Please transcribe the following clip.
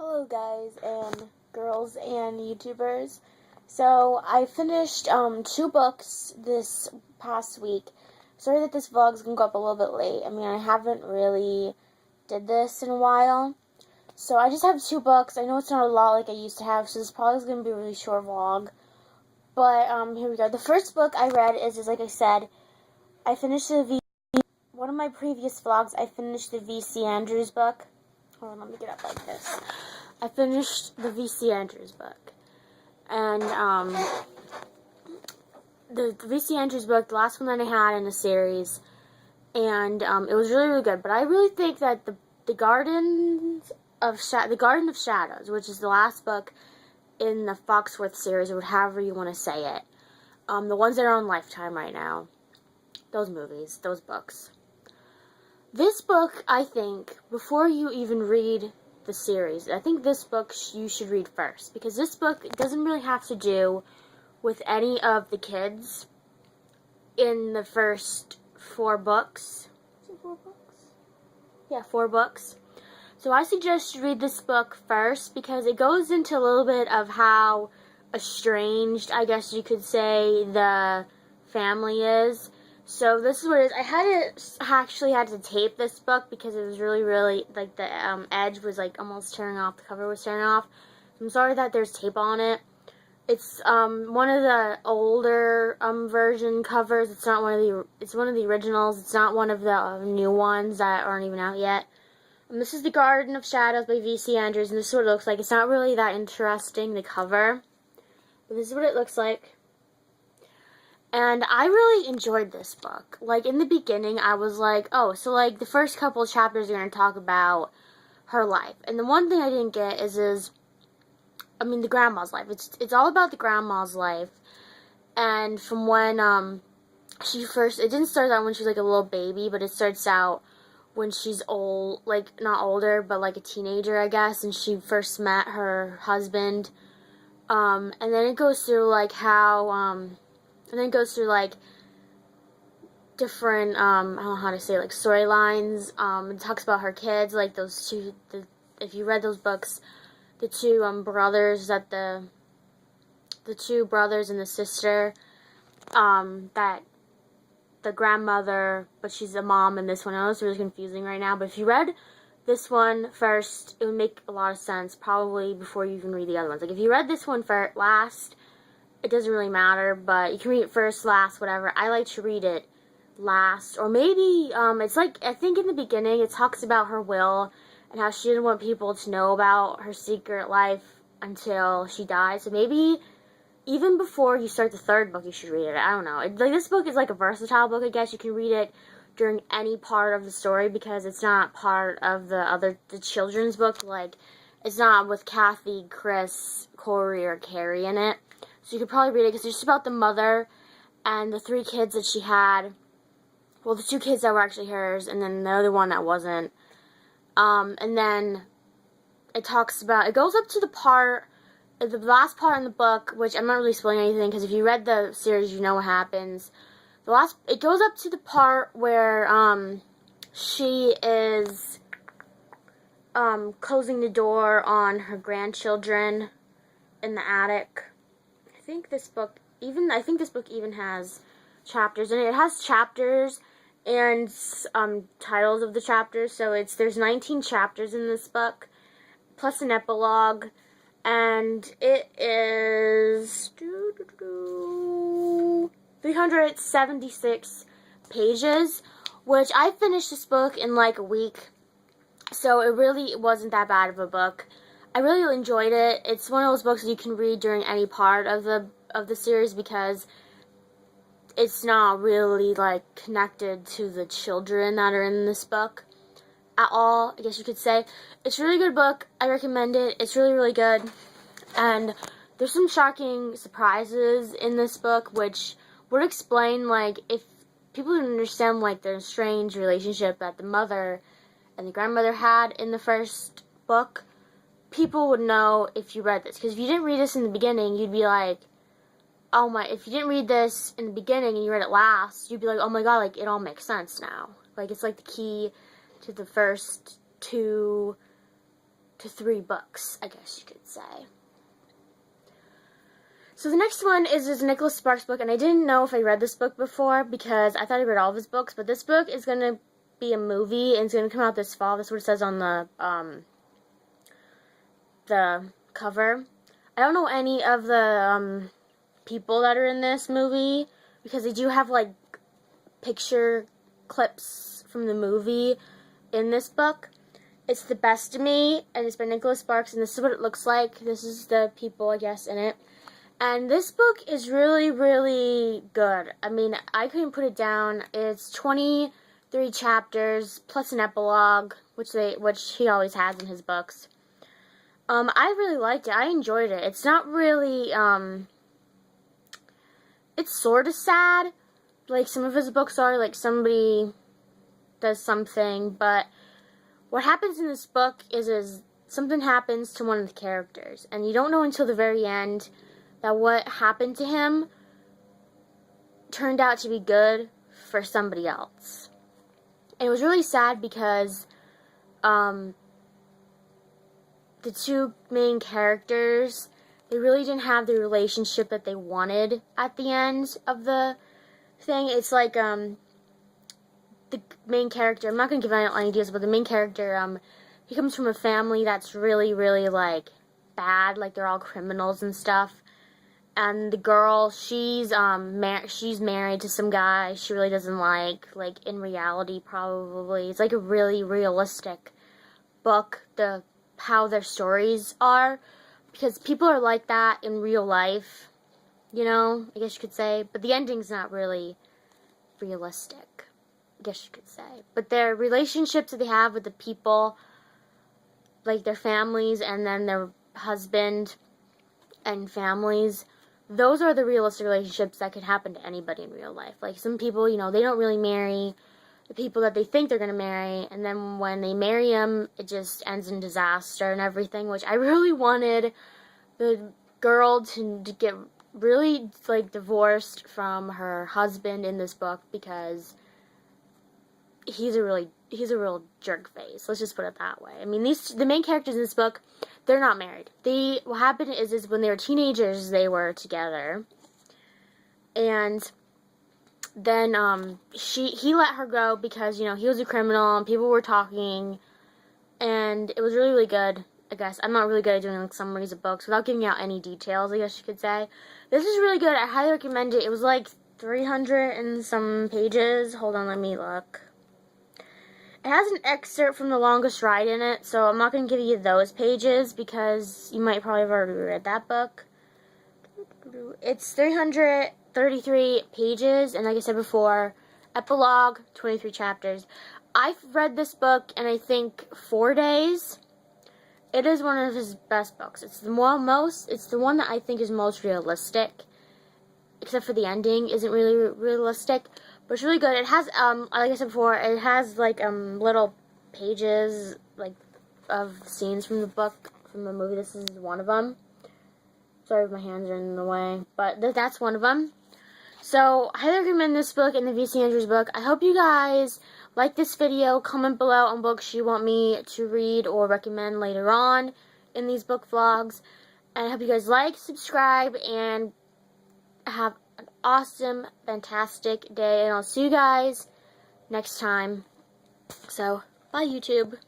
Hello guys and girls and YouTubers. So I finished two books this past week. Sorry that this vlog's gonna go up a little bit late. I mean, I haven't really did this in a while. So I just have two books. I know it's not a lot like I used to have, so this probably is gonna be a really short vlog. But here we go. The first book I read is like I said, I finished one of my previous vlogs. I finished the V.C. Andrews book. Hold on, let me get up like this. I finished the V.C. Andrews book. And, the V.C. Andrews book, the last one that I had in the series. And, it was really, really good. But I really think that the Garden of Shadows, which is the last book in the Foxworth series, or however you want to say it. The ones that are on Lifetime right now. Those movies, those books. This book, I think, before you even read the series, I think this book you should read first. Because this book doesn't really have to do with any of the kids in the first four books. Is it 4 books? Yeah, 4 books. So I suggest you read this book first because it goes into a little bit of how estranged, I guess you could say, the family is. So this is what it is. I actually had to tape this book because it was really, really, like, the edge was, like, almost tearing off. The cover was tearing off. I'm sorry that there's tape on it. It's, one of the older, version covers. It's not it's one of the originals. It's not one of the new ones that aren't even out yet. This is The Garden of Shadows by V.C. Andrews, and this is what it looks like. It's not really that interesting, the cover. But this is what it looks like. And I really enjoyed this book. Like, in the beginning, I was like, oh, so, like, the first couple of chapters are going to talk about her life. And the one thing I didn't get is the grandma's life. It's all about the grandma's life. And from when, it didn't start out when she was, like, a little baby, but it starts out when she's old, like, not older, but, like, a teenager, I guess, and she first met her husband. And then it goes through, like, and then it goes through, like, different, I don't know how to say, like, storylines. It talks about her kids, like, those two, if you read those books, the two, brothers the two brothers and the sister, that the grandmother, but she's a mom in this one. I know it's really confusing right now, but if you read this one first, it would make a lot of sense, probably before you even read the other ones. Like, if you read this one last, it doesn't really matter, but you can read it first, last, whatever. I like to read it last, or maybe, it's like, I think in the beginning, it talks about her will, and how she didn't want people to know about her secret life until she died, so maybe even before you start the third book, you should read it. I don't know. Like, this book is like a versatile book, I guess. You can read it during any part of the story, because it's not part of the children's book, like, it's not with Kathy, Chris, Corey, or Carrie in it. So you could probably read it because it's just about the mother and the 3 kids that she had. Well, the 2 kids that were actually hers, and then the other one that wasn't. And then it goes up to the last part in the book, which I'm not really spoiling anything because if you read the series, you know what happens. It goes up to the part where, she is, closing the door on her grandchildren in the attic. I think this book even has chapters, and it has chapters and titles of the chapters. So there's 19 chapters in this book, plus an epilogue, and it is 376 pages, which I finished this book in like a week. So it really wasn't that bad of a book. I really enjoyed it. It's one of those books that you can read during any part of the series because it's not really, like, connected to the children that are in this book at all, I guess you could say. It's a really good book. I recommend it. It's really, really good. And there's some shocking surprises in this book, which would explain, like, if people didn't understand, like, the strange relationship that the mother and the grandmother had in the first book, people would know if you read this. Because if you didn't read this in the beginning, you'd be like, oh my, if you didn't read this in the beginning and you read it last, you'd be like, oh my god, like, it all makes sense now. Like, it's like the key to the first 2 to 3 books, I guess you could say. So the next one is this Nicholas Sparks book, and I didn't know if I read this book before because I thought I read all of his books, but this book is going to be a movie, and it's going to come out this fall. That's what it says on the cover. I don't know any of the people that are in this movie because they do have like picture clips from the movie in this book. It's The Best of Me, and it's by Nicholas Sparks, and this is what it looks like. This is the people, I guess, in it. And this book is really, really good. I mean, I couldn't put it down. It's 23 chapters plus an epilogue, which he always has in his books. I really liked it. I enjoyed it. It's not really, it's sort of sad, like some of his books are, like somebody does something, but what happens in this book is something happens to one of the characters, and you don't know until the very end that what happened to him turned out to be good for somebody else. And it was really sad because the 2 main characters, they really didn't have the relationship that they wanted at the end of the thing. It's like the main character, I'm not going to give any ideas, but the main character, he comes from a family that's really, really like bad, like they're all criminals and stuff. And the girl, she's married to some guy she really doesn't like in reality probably. It's like a really realistic book, how their stories are, because people are like that in real life, you know, I guess you could say. But the ending's not really realistic, I guess you could say. But their relationships that they have with the people, like their families and then their husband and families, those are the realistic relationships that could happen to anybody in real life. Like some people, you know, they don't really marry the people that they think they're going to marry, and then when they marry them, it just ends in disaster and everything, which I really wanted the girl to get really, like, divorced from her husband in this book because he's a real jerk face. Let's just put it that way. I mean, the main characters in this book, they're not married. What happened is when they were teenagers, they were together, and then he let her go because, you know, he was a criminal and people were talking, and it was really, really good. I guess I'm not really good at doing like summaries of books without giving out any details, I guess you could say. This is really good. I highly recommend it. It was like 300 and some pages. Hold on, let me look. It has an excerpt from The Longest Ride in it, so I'm not going to give you those pages because you might probably have already read that book. It's 333 pages, and like I said before, epilogue, 23 chapters. I've read this book in, I think, 4 days. It is one of his best books. It's the one that I think is most realistic, except for the ending isn't really realistic. But it's really good. It has, like I said before, it has, like, little pages, like, of scenes from the book, from the movie. This is one of them. Sorry if my hands are in the way. But that's one of them. So, I highly recommend this book and the V.C. Andrews book. I hope you guys like this video. Comment below on books you want me to read or recommend later on in these book vlogs. And I hope you guys like, subscribe, and have an awesome, fantastic day, and I'll see you guys next time. So, bye YouTube.